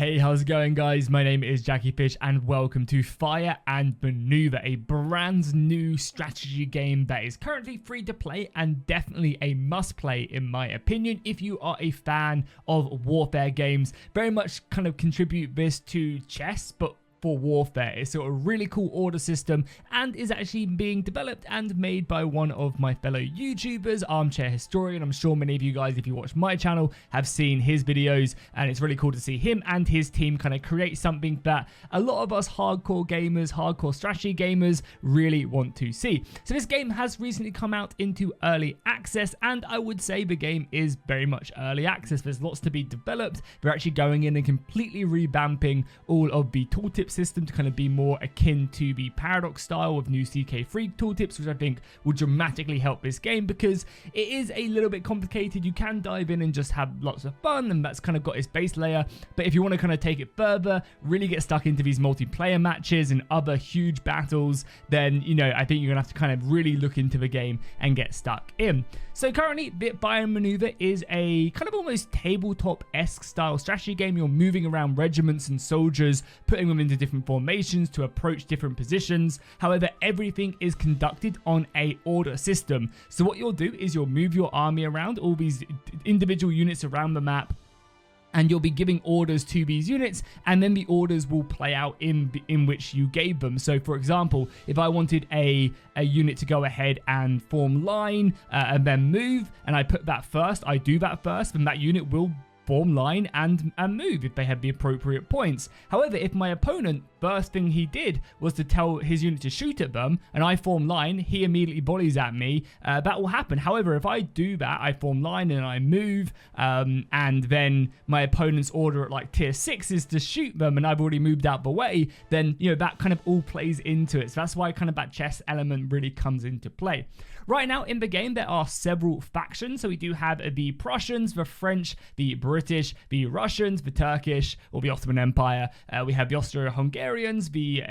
Hey, how's it going, guys? My name is Jackie Fish and welcome to Fire and Maneuver, a brand new strategy game that is currently free to play and definitely a must play in my opinion if you are a fan of warfare games. Very much kind of contribute this to chess, but for warfare. It's a really cool order system and is actually being developed and made by one of my fellow YouTubers, Armchair Historian. I'm sure many of you guys, if you watch my channel, have seen his videos, and it's really cool to see him and his team kind of create something that a lot of us hardcore gamers, hardcore strategy gamers really want to see. So this game has recently come out into early access, and I would say the game is very much early access. There's lots to be developed. They're actually going in and completely revamping all of the tooltip system to kind of be more akin to the Paradox style of new CK3 tooltips, which I think will dramatically help this game because it is a little bit complicated. You can dive in and just have lots of fun, and that's kind of got its base layer, but if you want to kind of take it further, really get stuck into these multiplayer matches and other huge battles, then, you know, I think you're gonna have to kind of really look into the game and get stuck in. So currently, Fire and Maneuver is a kind of almost tabletop-esque style strategy game. You're moving around regiments and soldiers, putting them into different formations to approach different positions. However, everything is conducted on a order system. So what you'll do is you'll move your army around, all these individual units around the map, and you'll be giving orders to these units, and then the orders will play out in which you gave them. So for example, if I wanted a unit to go ahead and form line and then move, and I put that first, I do that first, then that unit will form line and move if they have the appropriate points. However, if my opponent, first thing he did was to tell his unit to shoot at them, and I form line, he immediately volleys at me, that will happen. However, if I do that, I form line and I move, and then my opponent's order at like tier 6 is to shoot them, and I've already moved out the way, then, you know, that kind of all plays into it. So that's why kind of that chess element really comes into play. Right now in the game, there are several factions. So we do have the Prussians, the French, the British, the Russians, the Turkish, or the Ottoman Empire. We have the Austro-Hungarians, the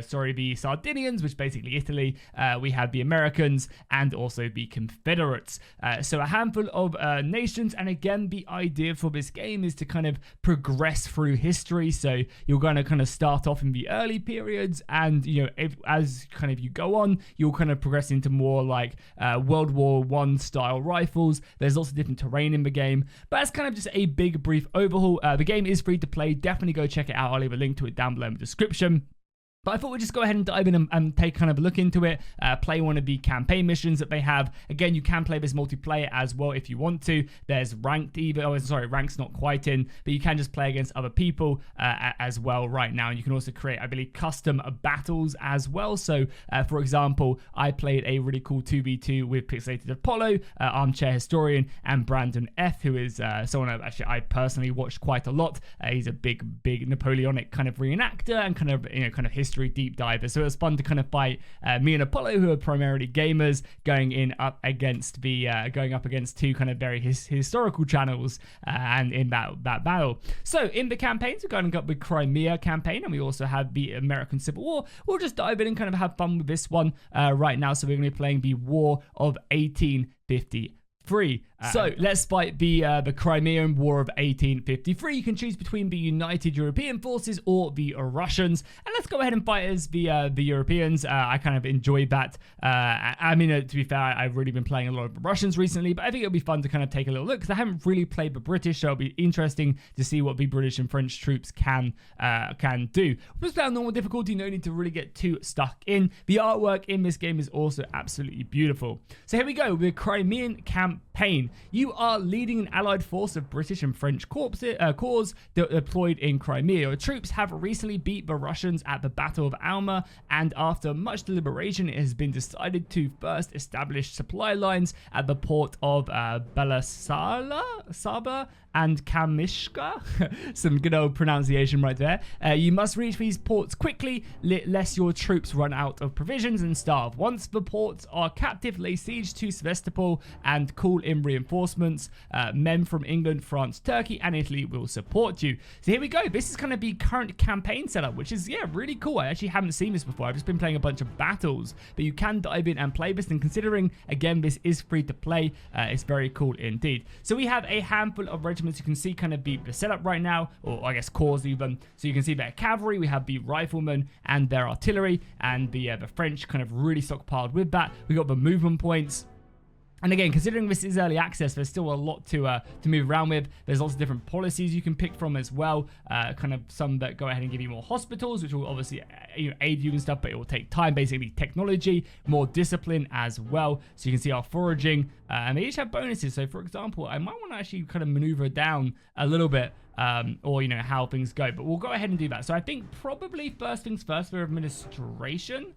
Sardinians, which is basically Italy. We have the Americans and also the Confederates. So a handful of nations. And again, the idea for this game is to kind of progress through history. So you're going to kind of start off in the early periods, and, you know, as kind of you go on, you'll kind of progress into more like World War I style rifles. There's lots of different terrain in the game, but that's kind of just a big brief overhaul. The game is free to play. Definitely go check it out. I'll leave a link to it down below in the description. But I thought we'd just go ahead and dive in and take kind of a look into it, play one of the campaign missions that they have. Again, you can play this multiplayer as well if you want to. There's ranked rank's not quite in, but you can just play against other people as well right now. And you can also create, I believe, custom battles as well. So, for example, I played a really cool 2v2 with Pixelated Apollo, Armchair Historian, and Brandon F, who is someone I personally watched quite a lot. He's a big Napoleonic kind of reenactor and kind of history deep diver. So it was fun to kind of fight me and Apollo, who are primarily gamers, going up against two kind of very historical channels, and in that battle. So in the campaigns, we're going up with Crimea campaign, and we also have the American Civil War. We'll just dive in and kind of have fun with this one right now. So we're going to be playing the War of 1853. So let's fight the Crimean War of 1853. You can choose between the United European Forces or the Russians, and let's go ahead and fight as the Europeans. I kind of enjoyed that. I mean, to be fair, I've really been playing a lot of the Russians recently, but I think it'll be fun to kind of take a little look because I haven't really played the British, so it'll be interesting to see what the British and French troops can do. We'll just play on normal difficulty. No need to really get too stuck in. The artwork in this game is also absolutely beautiful. So here we go. The Crimean campaign. You are leading an allied force of British and French corps deployed in Crimea. Your troops have recently beat the Russians at the Battle of Alma, and after much deliberation, it has been decided to first establish supply lines at the port of Belasava and Kamishka. Some good old pronunciation right there. You must reach these ports quickly, lest your troops run out of provisions and starve. Once the ports are captive, lay siege to Sevastopol and call in reinforcements. Men from England, France, Turkey, and Italy will support you. So here we go. This is kind of the current campaign setup, which is, yeah, really cool. I actually haven't seen this before. I've just been playing a bunch of battles, but you can dive in and play this. And considering, again, this is free to play, it's very cool indeed. So we have a handful of regiments. You can see kind of the setup right now, or I guess corps even. So you can see their cavalry, we have the riflemen and their artillery, and the French kind of really stockpiled with that. We got the movement points. And again, considering this is early access, there's still a lot to move around with. There's lots of different policies you can pick from as well. Kind of some that go ahead and give you more hospitals, which will obviously aid you and stuff, but it will take time. Basically, technology, more discipline as well. So you can see our foraging, and they each have bonuses. So for example, I might want to actually kind of maneuver down a little bit, or how things go. But we'll go ahead and do that. So I think probably first things first for administration.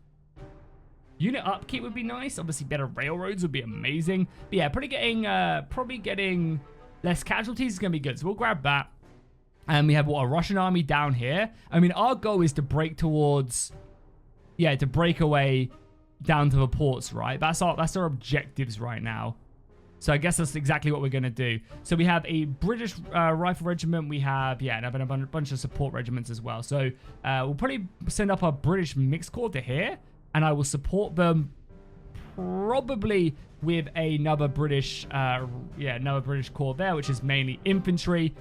Unit upkeep would be nice. Obviously, better railroads would be amazing. But yeah, probably getting less casualties is going to be good. So we'll grab that. And we have, a Russian army down here. I mean, our goal is to break towards, to break away down to the ports, right? That's our objectives right now. So I guess that's exactly what we're going to do. So we have a British rifle regiment. We have, and a bunch of support regiments as well. So we'll probably send up our British mixed corps to here. And I will support them probably with another British, corps there, which is mainly infantry.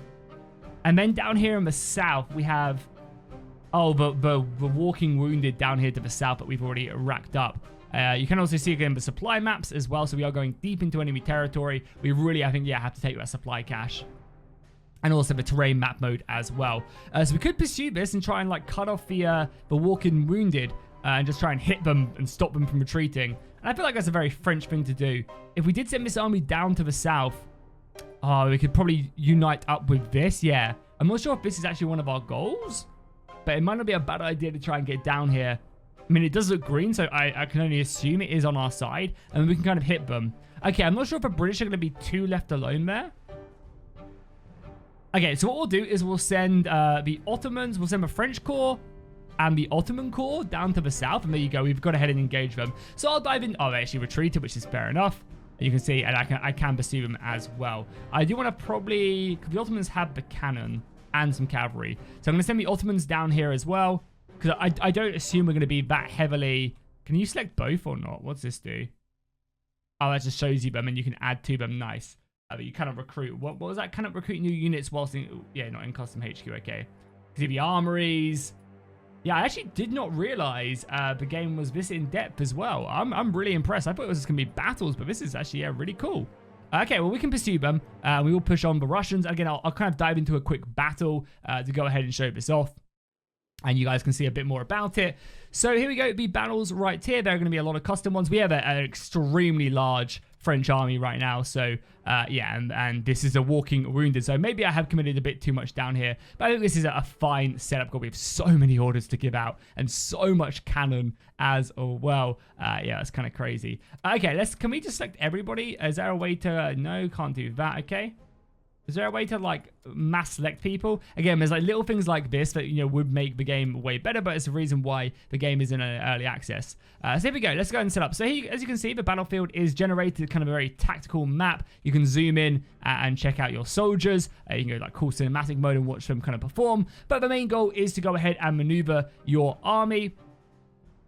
And then down here in the south, we have, the walking wounded down here to the south that we've already racked up. You can also see again the supply maps as well. So we are going deep into enemy territory. We really, I think, have to take that supply cache. And also the terrain map mode as well. So we could pursue this and try and cut off the walking wounded. And just try and hit them and stop them from retreating. And I feel like that's a very French thing to do. If we did send this army down to the south, we could probably unite up with this. Yeah. I'm not sure if this is actually one of our goals, but it might not be a bad idea to try and get down here. I mean, it does look green, so I can only assume it is on our side, and we can kind of hit them. Okay, I'm not sure if the British are going to be too left alone there. Okay, so what we'll do is we'll send the Ottomans, we'll send the French corps, and the Ottoman corps down to the south, and there you go. We've gone ahead and engaged them. So I'll dive in. Oh, they actually retreated, which is fair enough. And you can see, and I can pursue them as well. I do want to probably, because the Ottomans have the cannon and some cavalry, so I'm going to send the Ottomans down here as well, because I don't assume we're going to be that heavily. Can you select both or not? What's this do? Oh, that just shows you them, and you can add to them. Nice. You kind of recruit. What was that? Kind of recruit new units whilst in, not in custom HQ. Okay. See the armories. Yeah, I actually did not realize the game was this in-depth as well. I'm really impressed. I thought it was just going to be battles, but this is actually really cool. Okay, well, we can pursue them. We will push on the Russians. Again, I'll kind of dive into a quick battle to go ahead and show this off. And you guys can see a bit more about it. So here we go, the battles right here. There are going to be a lot of custom ones. We have an extremely large French army right now. So and this is a walking wounded. So maybe I have committed a bit too much down here. But I think this is a fine setup. We have so many orders to give out and so much cannon as well. That's kind of crazy. Okay, can we just select everybody? Is there a way to, no, can't do that. Okay. Is there a way to mass select people? Again, there's little things like this that would make the game way better, but it's the reason why the game is in early access. So here we go. Let's go and set up. So here, as you can see, the battlefield is generated kind of a very tactical map. You can zoom in and check out your soldiers. You can go cool cinematic mode and watch them kind of perform. But the main goal is to go ahead and maneuver your army.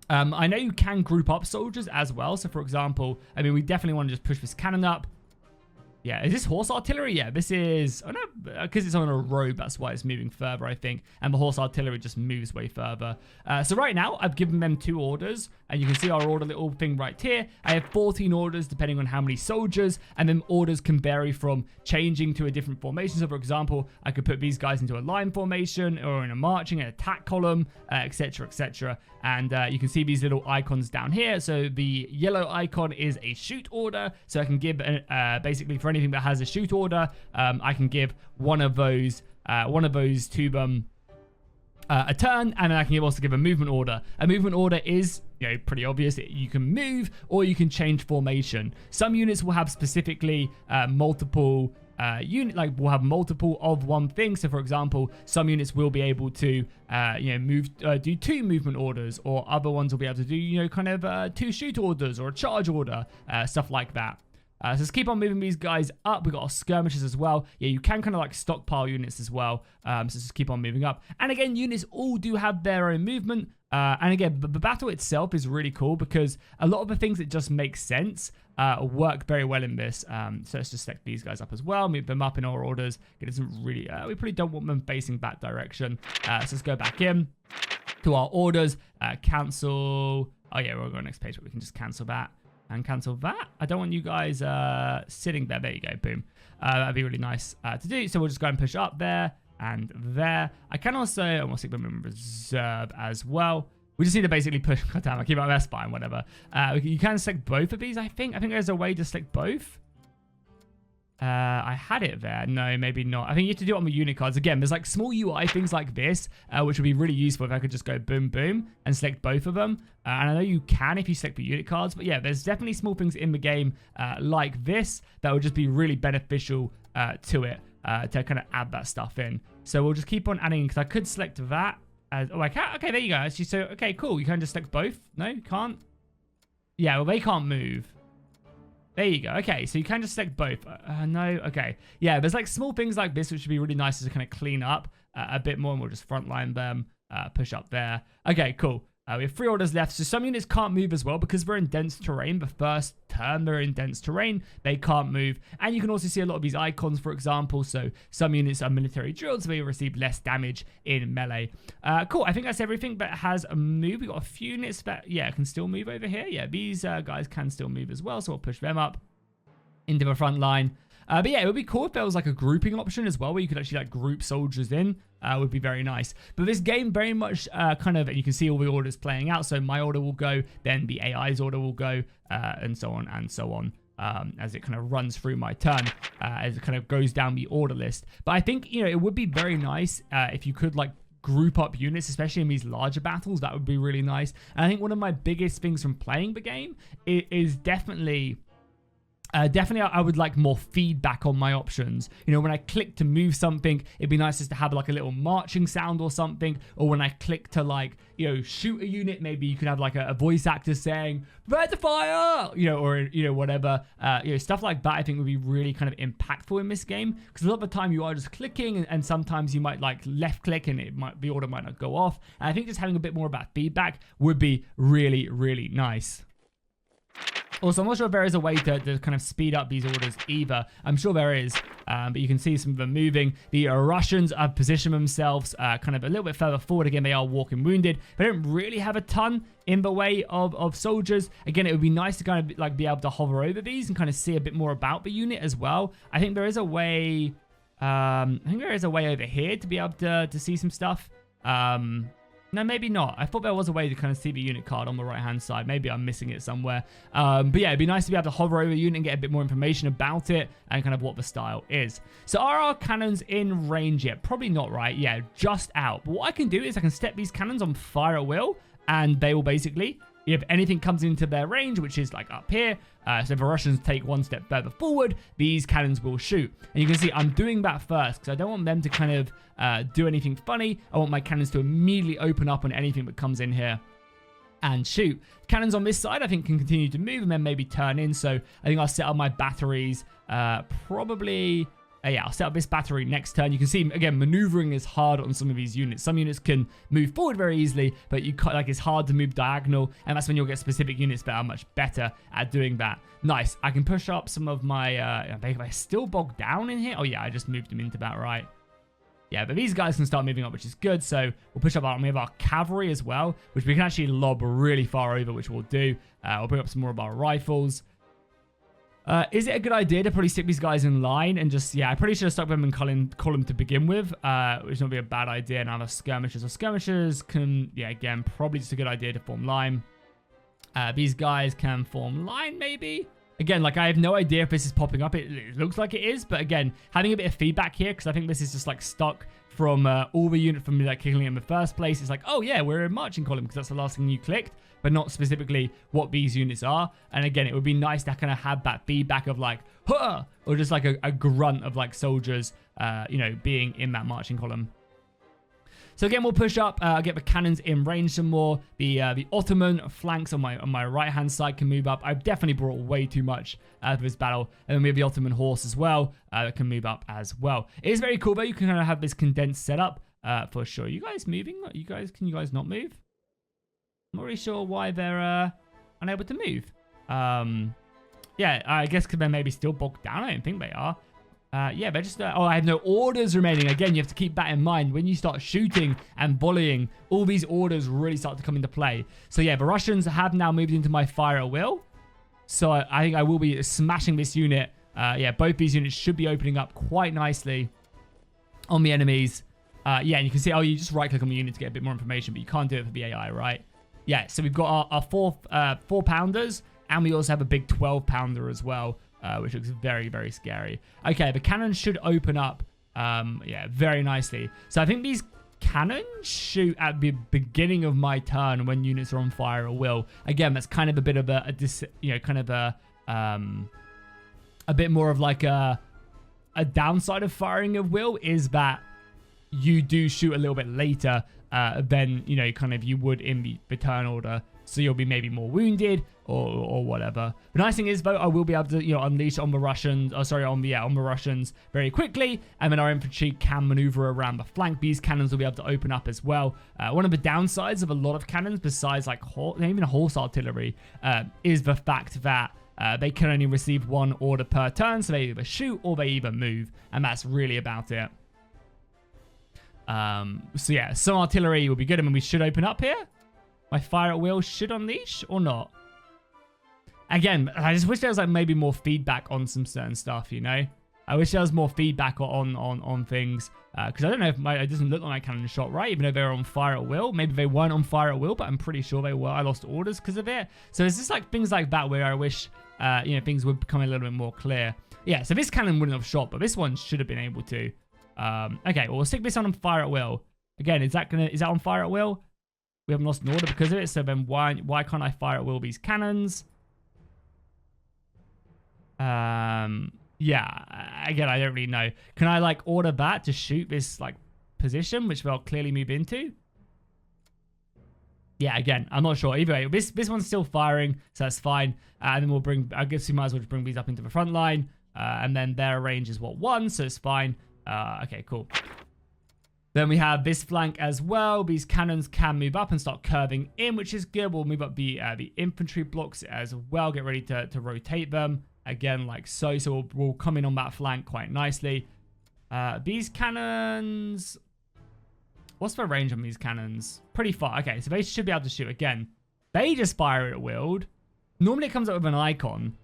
I know you can group up soldiers as well. So for example, I mean, we definitely want to just push this cannon up. Yeah, is this horse artillery? Yeah, this is, oh no, because it's on a road, that's why it's moving further, I think. And the horse artillery just moves way further. So right now, I've given them 2 orders. And you can see our order little thing right here. I have 14 orders depending on how many soldiers. And then orders can vary from changing to a different formation. So for example, I could put these guys into a line formation or in a marching and attack column, etc., etc. And you can see these little icons down here. So the yellow icon is a shoot order. So I can give, basically for anything that has a shoot order, I can give one of those to them a turn, and then I can also give a movement order. A movement order is, pretty obvious. You can move or you can change formation. Some units will have specifically multiple will have multiple of one thing. So for example, some units will be able to do 2 movement orders, or other ones will be able to do kind of 2 shoot orders or a charge order, stuff like that. So let's keep on moving these guys up. We've got our skirmishers as well. Yeah, you can kind of like stockpile units as well. So just keep on moving up. And again, units all do have their own movement. And again, the battle itself is really cool because a lot of the things that just make sense work very well in this. So let's just select these guys up as well, move them up in our orders. It doesn't really, we probably don't want them facing that direction. So let's go back in to our orders, cancel. Oh yeah, we'll go next page, but we can just cancel that and cancel that. I don't want you guys sitting there. There you go, boom. That'd be really nice to do. So we'll just go and push up there and there. I can also almost stick them in reserve as well. We just need to basically push. God damn, I keep up. That's fine, whatever. You can select both of these, I think. I think there's a way to select both. I had it there. No, maybe not. I think you have to do it on the unit cards. Again, there's like small UI things like this, which would be really useful if I could just go boom, boom, and select both of them. And I know you can if you select the unit cards, but yeah, there's definitely small things in the game like this that would just be really beneficial to it to kind of add that stuff in. So we'll just keep on adding, because I could select that. Oh, I can't. Okay, there you go. Actually, so, okay, cool. You can just select both. No, you can't. Yeah, well, they can't move. There you go. Okay, so you can just select both. No, okay. Yeah, there's like small things like this, which would be really nice to kind of clean up a bit more, and we'll just frontline them, push up there. Okay, cool. We have 3 orders left, so some units can't move as well because we're in dense terrain. The first turn they're in dense terrain, they can't move. And you can also see a lot of these icons, for example. So some units are military drilled, so they receive less damage in melee. Cool, I think that's everything that has a move. We've got a few units that, yeah, can still move over here. Yeah, these guys can still move as well, so we'll push them up into the front line. But yeah, it would be cool if there was like a grouping option as well, where you could actually like group soldiers in. Would be very nice. But this game very much kind of, and you can see all the orders playing out. So my order will go, then the AI's order will go, and so on and so on. As it kind of runs through my turn, as it kind of goes down the order list. But I think, you know, it would be very nice if you could like group up units, especially in these larger battles. That would be really nice. And I think one of my biggest things from playing the game is definitely... Definitely, I would like more feedback on my options. You know, when I click to move something, it'd be nice just to have like a little marching sound or something. Or when I click to like, you know, shoot a unit, maybe you could have like a voice actor saying, "Prepare to fire!" You know, or, you know, whatever. You know, stuff like that I think would be really kind of impactful in this game. Because a lot of the time you are just clicking and sometimes you might like left click and the order might not go off. And I think just having a bit more about feedback would be really, really nice. Also, I'm not sure if there is a way to kind of speed up these orders either. I'm sure there is, but you can see some of them moving. The Russians have positioned themselves kind of a little bit further forward. Again, they are walking wounded. They don't really have a ton in the way of soldiers. Again, it would be nice to kind of like be able to hover over these and kind of see a bit more about the unit as well. I think there is a way... over here to be able to see some stuff. No, maybe not. I thought there was a way to kind of see the unit card on the right-hand side. Maybe I'm missing it somewhere. But yeah, it'd be nice to be able to hover over the unit and get a bit more information about it and kind of what the style is. So are our cannons in range yet? Probably not, right? Yeah, just out. But what I can do is I can step these cannons on fire at will, and they will basically... if anything comes into their range, which is like up here, so if the Russians take one step further forward, these cannons will shoot. And you can see I'm doing that first because I don't want them to kind of do anything funny. I want my cannons to immediately open up on anything that comes in here and shoot. Cannons on this side, I think, can continue to move and then maybe turn in. So I think I'll set up my batteries probably... yeah, I'll set up this battery next turn. You can see, again, maneuvering is hard on some of these units. Some units can move forward very easily, but it's hard to move diagonal, and that's when you'll get specific units that are much better at doing that. Nice. I can push up some of my... are they still bogged down in here? Oh, yeah, I just moved them into that, right? Yeah, but these guys can start moving up, which is good. So we'll push up we have our cavalry as well, which we can actually lob really far over, which we'll do. We'll bring up some more of our rifles. Is it a good idea to probably stick these guys in line and just, yeah, I probably should have stuck them in column to begin with, which would be a bad idea. Now the skirmishers. So skirmishers can, yeah, again, probably just a good idea to form line. These guys can form line, maybe. Again, like, I have no idea if this is popping up. It looks like it is, but again, having a bit of feedback here, because I think this is just, like, stuck from all the unit from, like, clicking in the first place. It's like, oh, yeah, we're in marching column, because that's the last thing you clicked, but not specifically what these units are. And again, it would be nice to kind of have that feedback of, like, huh, or just, like, a grunt of, like, soldiers, you know, being in that marching column. So again, we'll push up, get the cannons in range some more. The Ottoman flanks on my right-hand side can move up. I've definitely brought way too much for this battle. And then we have the Ottoman horse as well that can move up as well. It is very cool, though. You can kind of have this condensed setup for sure. You guys moving? Can you guys not move? I'm not really sure why they're unable to move. Yeah, I guess because they're maybe still bogged down. I don't think they are. Yeah, they're just... oh, I have no orders remaining. Again, you have to keep that in mind. When you start shooting and volleying, all these orders really start to come into play. So yeah, the Russians have now moved into my fire at will. So I think I will be smashing this unit. Yeah, both these units should be opening up quite nicely on the enemies. Yeah, and you can see... oh, you just right-click on the unit to get a bit more information, but you can't do it for the AI, right? Yeah, so we've got our 4-pounders, and we also have a big 12-pounder as well. Which looks very, very scary. Okay, the cannons should open up, yeah, very nicely. So I think these cannons shoot at the beginning of my turn when units are on fire at will. Again, that's kind of a bit of a bit more of like a downside of firing at will is that you do shoot a little bit later than, you know, kind of you would in the turn order. So you'll be maybe more wounded or whatever. The nice thing is, though, I will be able to, you know, unleash on the Russians, on the Russians very quickly. And then our infantry can maneuver around the flank. These cannons will be able to open up as well. One of the downsides of a lot of cannons, besides like even horse artillery, is the fact that they can only receive one order per turn. So they either shoot or they either move. And that's really about it. So yeah, some artillery will be good. I mean, we should open up here. My fire at will should unleash or not. Again, I just wish there was like maybe more feedback on some certain stuff, you know? I wish there was more feedback on things. Because I don't know if it doesn't look like my cannon shot right, even though they were on fire at will. Maybe they weren't on fire at will, but I'm pretty sure they were. I lost orders because of it. So it's just like things like that where I wish, you know, things would become a little bit more clear. Yeah, so this cannon wouldn't have shot, but this one should have been able to. Okay, well, we'll stick this on fire at will. Again, is that on fire at will? We haven't lost an order because of it, so then why can't I fire at will these cannons? Yeah, again, I don't really know. Can I, like, order that to shoot this, like, position, which they'll clearly move into? Yeah, again, I'm not sure. Either way, this one's still firing, so that's fine. And then we'll bring... I guess we might as well just bring these up into the front line. And then their range is, what, 1, so it's fine. Okay, cool. Then we have this flank as well. These cannons can move up and start curving in, which is good. We'll move up the infantry blocks as well. Get ready to rotate them. Again, like so. So we'll come in on that flank quite nicely. These cannons... what's the range on these cannons? Pretty far. Okay, so they should be able to shoot again. They just fire at will. Normally it comes up with an icon.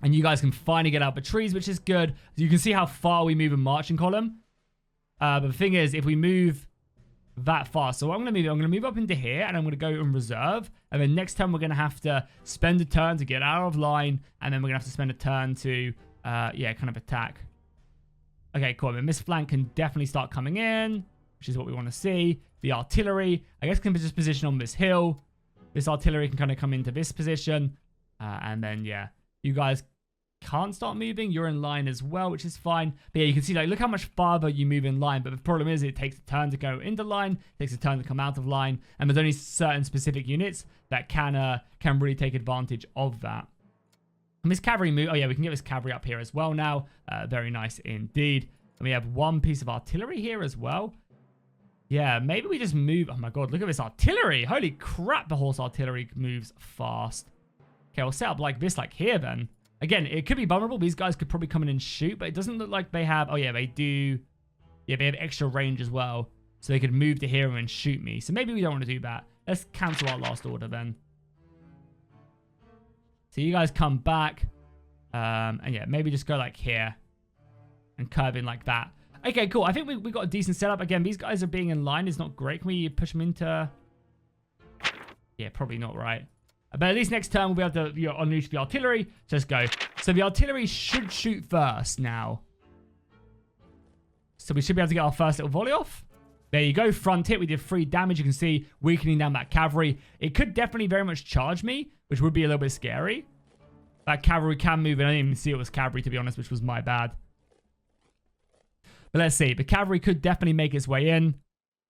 And you guys can finally get out the trees, which is good. You can see how far we move in marching column. But the thing is, if we move that far, so what I'm going to move up into here, and I'm going to go and reserve. And then next time we're going to have to spend a turn to get out of line, and then we're going to have to spend a turn to, yeah, kind of attack. Okay, cool. And this flank can definitely start coming in, which is what we want to see. The artillery, I guess, can just position on this hill. This artillery can kind of come into this position, and then yeah, you guys can't start moving. You're in line as well, which is fine. But yeah, you can see, like, look how much farther you move in line. But the problem is it takes a turn to go into line, it takes a turn to come out of line, and there's only certain specific units that can really take advantage of that. And this cavalry move, oh yeah, we can get this cavalry up here as well now. Very nice indeed. And we have one piece of artillery here as well. Yeah, maybe we just move. Oh my god, look at this artillery. Holy crap, the horse artillery moves fast. Okay, we'll set up like this, like here then. Again, it could be vulnerable. These guys could probably come in and shoot, but it doesn't look like they have... oh, yeah, they do. Yeah, they have extra range as well. So they could move to here and shoot me. So maybe we don't want to do that. Let's cancel our last order then. So you guys come back. And yeah, maybe just go like here. And curve in like that. Okay, cool. I think we got a decent setup. Again, these guys are being in line. It's not great. Can we push them into... yeah, probably not, right? But at least next turn, we'll be able to, you know, unleash the artillery. So let's go. So the artillery should shoot first now. So we should be able to get our first little volley off. There you go. Front hit. We did 3 damage. You can see weakening down that cavalry. It could definitely very much charge me, which would be a little bit scary. That cavalry can move, and I didn't even see it was cavalry, to be honest, which was my bad. But let's see. The cavalry could definitely make its way in.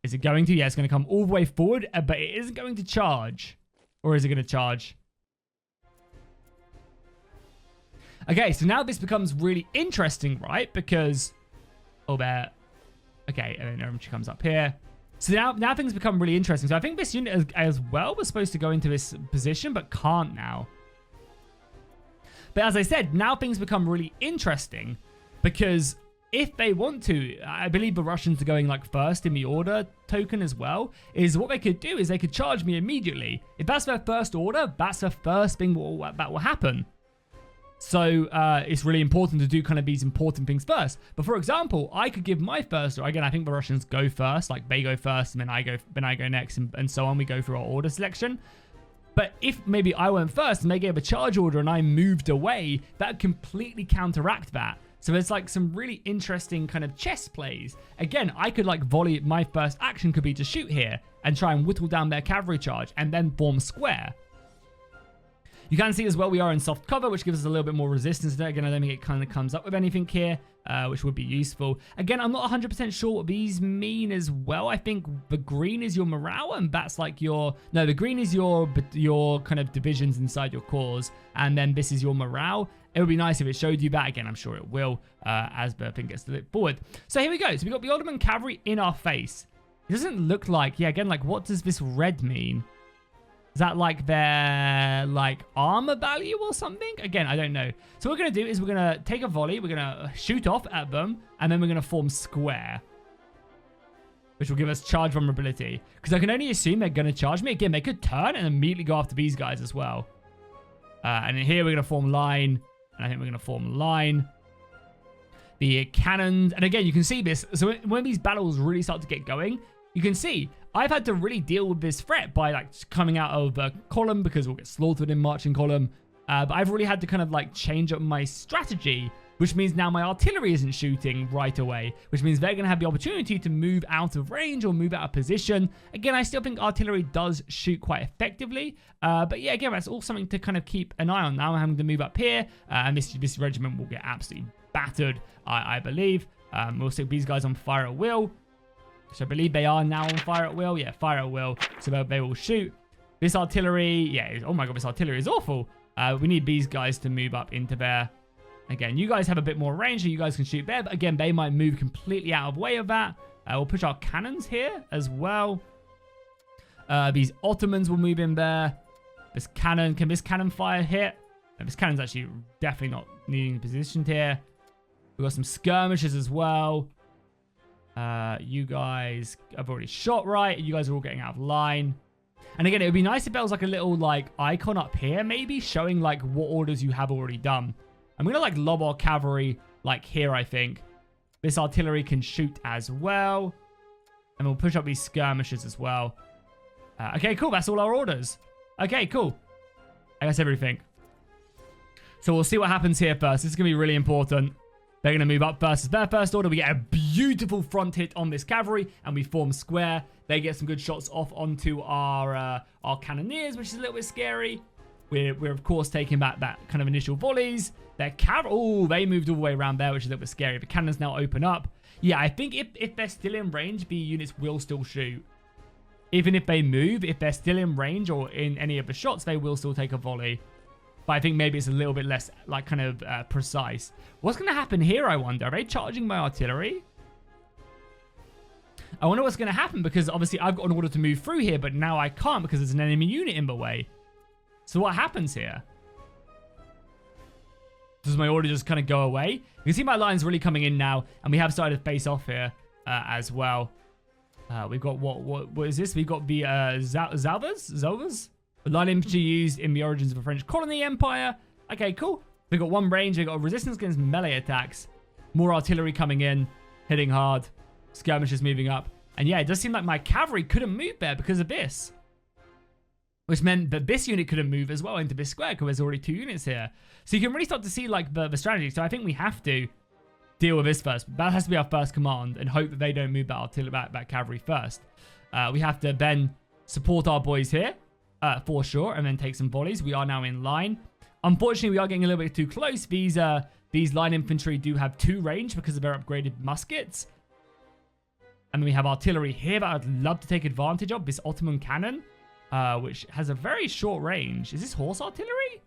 Is it going to? Yeah, it's going to come all the way forward, but it isn't going to charge. Or is it going to charge? Okay, so now this becomes really interesting, right? Because... Oh, there. Okay, and then she comes up here. So now things become really interesting. So I think this unit as well was supposed to go into this position, but can't now. But as I said, now things become really interesting because if they want to, I believe the Russians are going like first in the order token as well, is what they could do is they could charge me immediately. If that's their first order, that's the first thing that will happen. So it's really important to do kind of these important things first. But for example, I could give my first order. Again, I think the Russians go first, like they go first and then I go next and so on. We go through our order selection. But if maybe I went first and they gave a charge order and I moved away, that would completely counteract that. So there's like some really interesting kind of chess plays. Again, I could like volley, my first action could be to shoot here and try and whittle down their cavalry charge and then form square. You can see as well we are in soft cover, which gives us a little bit more resistance there. Again, I don't think it kind of comes up with anything here, which would be useful. Again, I'm not 100% sure what these mean as well. I think the green is your morale, and that's like your... No, the green is your kind of divisions inside your cores, and then this is your morale. It would be nice if it showed you that. Again, I'm sure it will as the thing gets to look forward. So here we go. So we got the Ottoman cavalry in our face. It doesn't look like... Yeah, again, like what does this red mean? Is that like their like armor value or something? Again, I don't know. So what we're going to do is we're going to take a volley. We're going to shoot off at them. And then we're going to form square. Which will give us charge vulnerability. Because I can only assume they're going to charge me. Again, they could turn and immediately go after these guys as well. And here we're going to form line. And I think we're going to form line. The cannons. And again, you can see this. So when these battles really start to get going, you can see I've had to really deal with this threat by like coming out of a column because we'll get slaughtered in marching column. But I've really had to kind of like change up my strategy, which means now my artillery isn't shooting right away, which means they're going to have the opportunity to move out of range or move out of position. Again, I still think artillery does shoot quite effectively. But yeah, again, that's all something to kind of keep an eye on. Now I'm having to move up here, and this regiment will get absolutely battered, I believe. We'll stick these guys on fire at will. So I believe they are now on fire at will. Yeah, fire at will. So they will shoot. This artillery, yeah. Oh my god, this artillery is awful. We need these guys to move up into there. Again, you guys have a bit more range, so you guys can shoot there. But again, they might move completely out of way of that. We'll push our cannons here as well. These Ottomans will move in there. This cannon, can this cannon fire hit? No, this cannon's actually definitely not needing positioned here. We've got some skirmishers as well. You guys have already shot right. You guys are all getting out of line. And again, it would be nice if there was like a little like icon up here, maybe showing like what orders you have already done. I'm gonna like lob our cavalry like here, I think. This artillery can shoot as well. And we'll push up these skirmishers as well. Okay, cool. That's all our orders. Okay, cool. That's everything. So we'll see what happens here first. This is gonna be really important. They're going to move up first. As their first order, we get a beautiful front hit on this cavalry, and we form square. They get some good shots off onto our cannoneers, which is a little bit scary. We're of course taking back that kind of initial volleys. Their cavalry, oh, they moved all the way around there, which is a little bit scary. The cannons now open up. Yeah, I think if they're still in range, the units will still shoot. Even if they move, if they're still in range or in any of the shots, they will still take a volley. But I think maybe it's a little bit less, like, kind of precise. What's going to happen here, I wonder? Are they charging my artillery? I wonder what's going to happen, because obviously I've got an order to move through here, but now I can't because there's an enemy unit in the way. So what happens here? Does my order just kind of go away? You can see my line's really coming in now, and we have started to face off here as well. We've got, what is this? We've got the Zalvas? The line infantry used in the origins of the French colony empire. Okay, cool. We've got one range. We've got resistance against melee attacks. More artillery coming in, hitting hard. Skirmishers moving up. And yeah, it does seem like my cavalry couldn't move there because of this. Which meant that this unit couldn't move as well into this square because there's already 2 units here. So you can really start to see like the strategy. So I think we have to deal with this first. That has to be our first command and hope that they don't move that artillery, that cavalry first. We have to then support our boys here. For sure, and then take some volleys. We are now in line. Unfortunately, we are getting a little bit too close. These line infantry do have 2 range because of their upgraded muskets. And then we have artillery here that I'd love to take advantage of. This Ottoman cannon, which has a very short range. Is this horse artillery?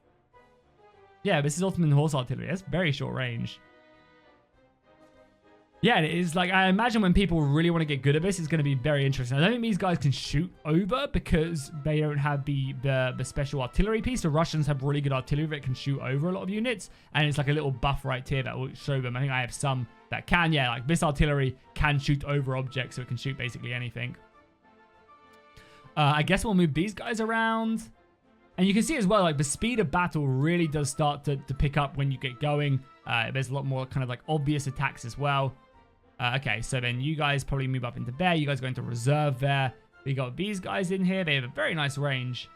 Yeah, this is Ottoman horse artillery. That's very short range. Yeah, and it is like, I imagine when people really want to get good at this, it's going to be very interesting. I don't think these guys can shoot over because they don't have the special artillery piece. The Russians have really good artillery that can shoot over a lot of units. And it's like a little buff right here that will show them. I think I have some that can. Yeah, like this artillery can shoot over objects, so it can shoot basically anything. I guess we'll move these guys around. And you can see as well, like the speed of battle really does start to pick up when you get going. There's a lot more kind of like obvious attacks as well. Okay, so then you guys probably move up into there. You guys go into reserve there. We got these guys in here. They have a very nice range.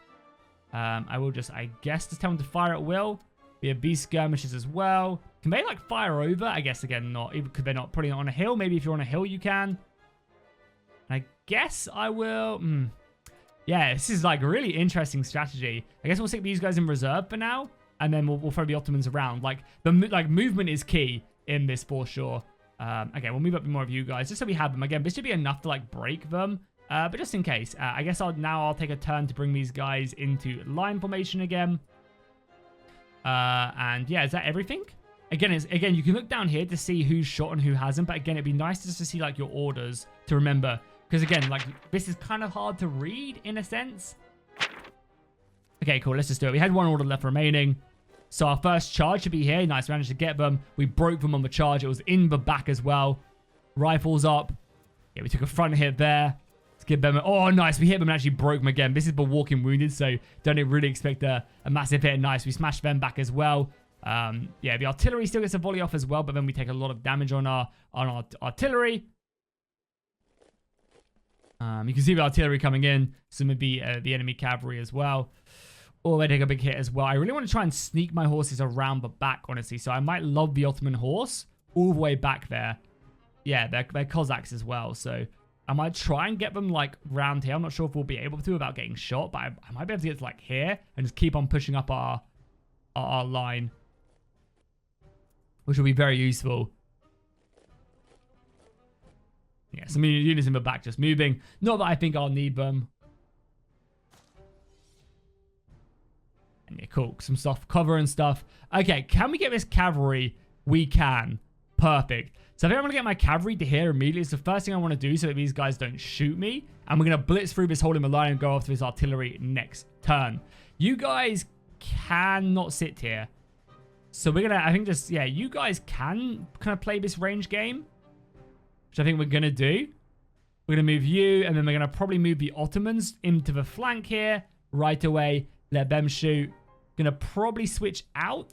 I will just, I guess, just tell them to fire at will. We have these skirmishes as well. Can they like fire over? I guess again not, even because they're not putting it on a hill. Maybe if you're on a hill you can. I guess I will. Yeah, this is like a really interesting strategy. I guess we'll stick these guys in reserve for now, and then we'll throw the Ottomans around. Like the movement is key in this for sure. Okay, we'll move up more of you guys just so we have them. Again, this should be enough to like break them, but just in case, I guess I'll take a turn to bring these guys into line formation again. And yeah, is that everything? Again, you can look down here to see who's shot and who hasn't, but again, it'd be nice just to see like your orders to remember, because again, like this is kind of hard to read in a sense. Okay, cool. Let's just do it. We had one order left remaining. So our first charge should be here. Nice, we managed to get them. We broke them on the charge. It was in the back as well. Rifles up. Yeah, we took a front hit there. Let's give them oh, nice. We hit them and actually broke them again. This is the walking wounded, so don't really expect a massive hit. Nice, we smashed them back as well. Yeah, the artillery still gets a volley off as well, but then we take a lot of damage on our artillery. You can see the artillery coming in. Some of the enemy cavalry as well. Oh, they take a big hit as well. I really want to try and sneak my horses around the back, honestly. So I might lob the Ottoman horse all the way back there. Yeah, they're Cossacks as well. So I might try and get them like round here. I'm not sure if we'll be able to without getting shot, but I might be able to get to like here and just keep on pushing up our line, which will be very useful. Yeah, some units in the back just moving. Not that I think I'll need them. And yeah, cool. Some soft cover and stuff. Okay, can we get this cavalry? We can. Perfect. So I think I'm going to get my cavalry to here immediately. It's the first thing I want to do so that these guys don't shoot me. And we're going to blitz through this hole in the line and go after this artillery next turn. You guys cannot sit here. So we're going to, I think just, yeah, you guys can kind of play this range game, which I think we're going to do. We're going to move you, and then we're going to probably move the Ottomans into the flank here right away. Let them shoot. Going to probably switch out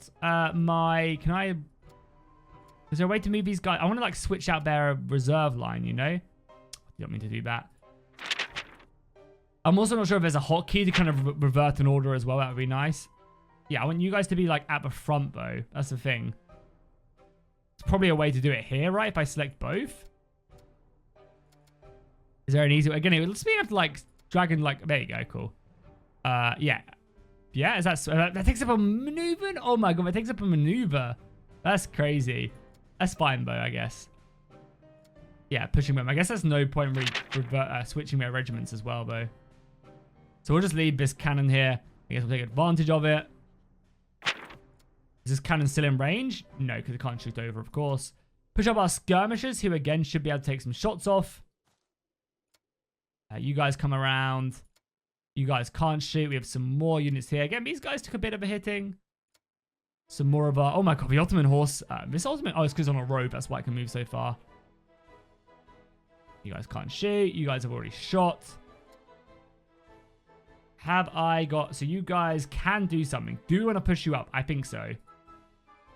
is there a way to move these guys? I want to like switch out their reserve line, you know? You don't mean to do that. I'm also not sure if there's a hotkey to kind of revert an order as well. That would be nice. Yeah, I want you guys to be like at the front though. That's the thing. It's probably a way to do it here, right? If I select both. Is there an easy way? Again, let's be able to like drag and like, there you go, cool. Yeah. Yeah, is that takes up a maneuver? Oh my god, that takes up a maneuver. That's crazy. That's fine though, I guess. Yeah, pushing them. I guess there's no point really switching their regiments as well though. So we'll just leave this cannon here. I guess we'll take advantage of it. Is this cannon still in range? No, because it can't shoot over, of course. Push up our skirmishers, who again should be able to take some shots off. You guys come around. You guys can't shoot. We have some more units here. Again, these guys took a bit of a hitting. Some more of our... Oh my god, the Ottoman horse. This Ottoman... Oh, it's because it's on a rope. That's why it can move so far. You guys can't shoot. You guys have already shot. Have I got... So you guys can do something. Do you want to push you up? I think so.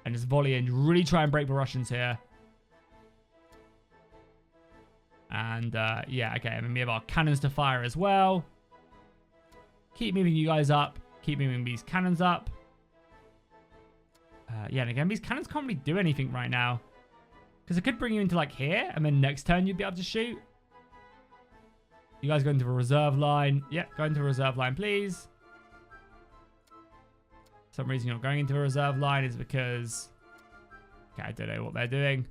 And just volley and really try and break the Russians here. And yeah, okay. And then we have our cannons to fire as well. Keep moving you guys up. Keep moving these cannons up. Yeah, and again, these cannons can't really do anything right now. Because it could bring you into like here. And then next turn you'd be able to shoot. You guys go into a reserve line. Yeah, go into a reserve line, please. For some reason you're not going into a reserve line is because... Okay, I don't know what they're doing.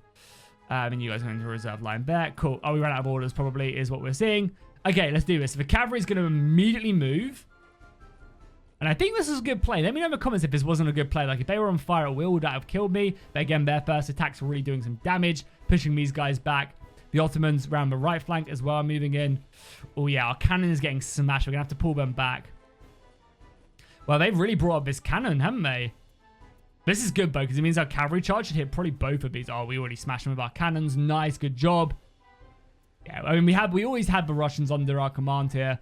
And you guys are going to reserve line there. Cool. Oh, we ran out of orders probably is what we're seeing. Okay, let's do this. The cavalry is going to immediately move. And I think this is a good play. Let me know in the comments if this wasn't a good play. Like, if they were on fire at will, would that have killed me? But again, their first attacks were really doing some damage, pushing these guys back. The Ottomans around the right flank as well are moving in. Oh, yeah, our cannon is getting smashed. We're going to have to pull them back. Well, they've really brought up this cannon, haven't they? This is good, though, because it means our cavalry charge should hit probably both of these. Oh, we already smashed them with our cannons. Nice, good job. Yeah, I mean, we always had the Russians under our command here.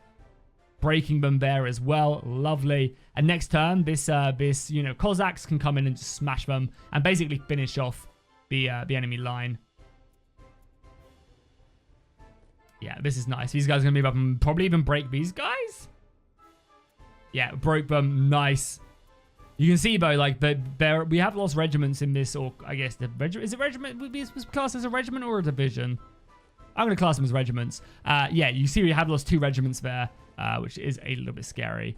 Breaking them there as well. Lovely. And next turn, this Cossacks can come in and just smash them and basically finish off the enemy line. Yeah, this is nice. These guys are going to move up and probably even break these guys. Yeah, broke them. Nice. You can see, though, like, we have lost regiments in this, or I guess the regiment. Is it regiment? Would be classed as a regiment or a division? I'm going to class them as regiments. Yeah, you see we have lost 2 regiments there. Which is a little bit scary.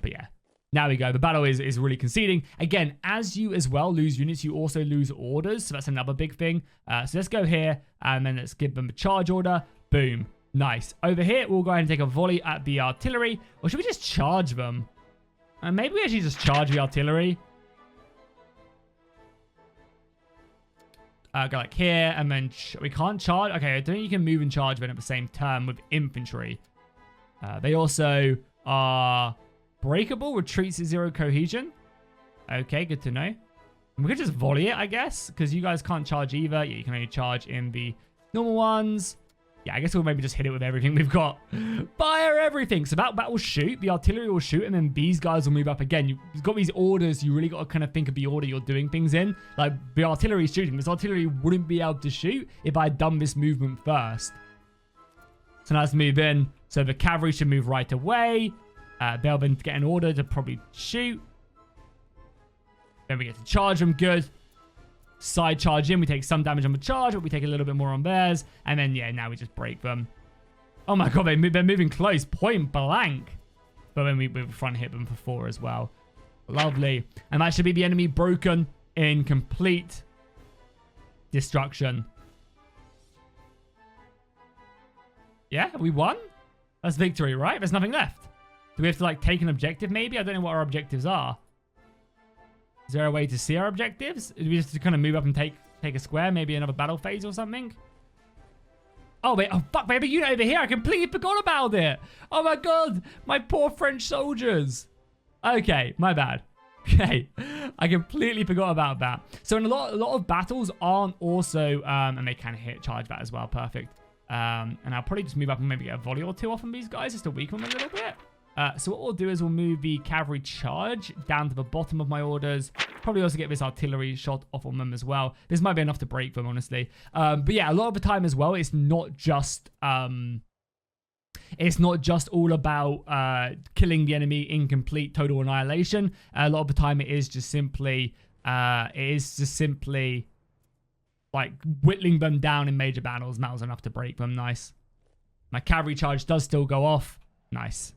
But yeah, now we go. The battle is really conceding. Again, as you as well lose units, you also lose orders. So that's another big thing. So let's go here and then let's give them a charge order. Boom. Nice. Over here, we'll go ahead and take a volley at the artillery. Or should we just charge them? Maybe we actually just charge the artillery. Go like here and then we can't charge. Okay, I don't think you can move and charge them at the same time with infantry. They also are breakable, retreats at 0 cohesion. Okay, good to know. We could just volley it, I guess, because you guys can't charge either. Yeah, you can only charge in the normal ones. Yeah, I guess we'll maybe just hit it with everything we've got. Fire everything. So that will shoot. The artillery will shoot, and then these guys will move up again. You've got these orders. You really got to kind of think of the order you're doing things in. Like, the artillery is shooting. This artillery wouldn't be able to shoot if I had done this movement first. So now let's move in. So the cavalry should move right away. They'll then get an order to probably shoot. Then we get to charge them. Good. Side charge in. We take some damage on the charge, but we take a little bit more on theirs. And then, yeah, now we just break them. Oh my god, they're moving close. Point blank. But then we front hit them for 4 as well. Lovely. And that should be the enemy broken in complete destruction. Yeah, we won? That's victory, right? There's nothing left. Do we have to, like, take an objective, maybe? I don't know what our objectives are. Is there a way to see our objectives? Do we just kind of move up and take a square? Maybe another battle phase or something? Oh, wait. Oh, fuck. We have a unit over here. I completely forgot about it. Oh, my God. My poor French soldiers. Okay. My bad. Okay. I completely forgot about that. So, in a lot of battles aren't also... and they can hit charge that as well. Perfect. And I'll probably just move up and maybe get a volley or 2 off on these guys just to weaken them a little bit. So what we'll do is we'll move the cavalry charge down to the bottom of my orders. Probably also get this artillery shot off on them as well. This might be enough to break them, honestly. But yeah, a lot of the time as well, it's not just all about killing the enemy in complete total annihilation. A lot of the time, it is just simply like whittling them down in major battles. And that was enough to break them. Nice. My cavalry charge does still go off. Nice.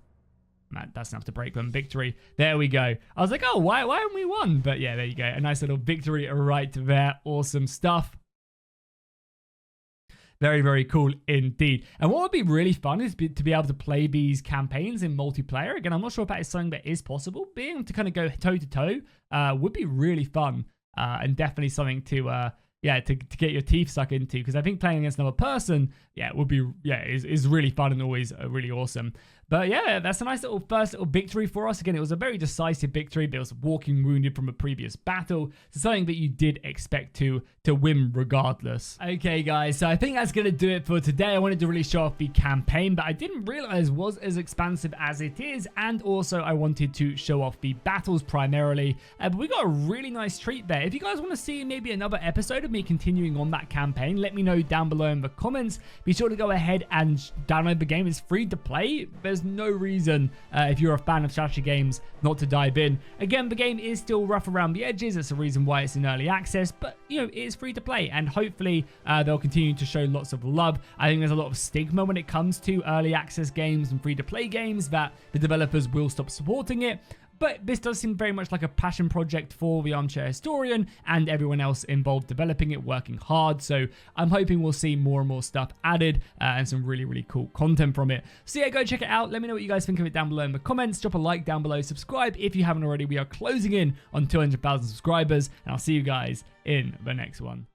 Man, that's enough to break them. Victory. There we go. I was like, oh, why haven't we won? But yeah, there you go. A nice little victory right there. Awesome stuff. Very, very cool indeed. And what would be really fun is to be able to play these campaigns in multiplayer. Again, I'm not sure if that is something that is possible. Being able to kind of go toe-to-toe would be really fun. And definitely something to get your teeth stuck into, because I think playing against another person, would be, is really fun and always really awesome. But yeah, that's a nice little first little victory for us. Again, it was a very decisive victory, but it was walking wounded from a previous battle. So something that you did expect to win regardless. Okay, guys, so I think that's going to do it for today. I wanted to really show off the campaign, but I didn't realize was as expansive as it is. And also I wanted to show off the battles primarily. But we got a really nice treat there. If you guys want to see maybe another episode of me continuing on that campaign, let me know down below in the comments. Be sure to go ahead and download the game. It's free to play. There's no reason if you're a fan of strategy games not to dive in. Again, the game is still rough around the edges. That's the reason why it's in early access, but it is free to play, and hopefully they'll continue to show lots of love. I think there's a lot of stigma when it comes to early access games and free to play games that the developers will stop supporting it. But this does seem very much like a passion project for the Armchair Historian and everyone else involved developing it, working hard. So I'm hoping we'll see more and more stuff added and some really, really cool content from it. So yeah, go check it out. Let me know what you guys think of it down below in the comments. Drop a like down below. Subscribe if you haven't already. We are closing in on 200,000 subscribers, and I'll see you guys in the next one.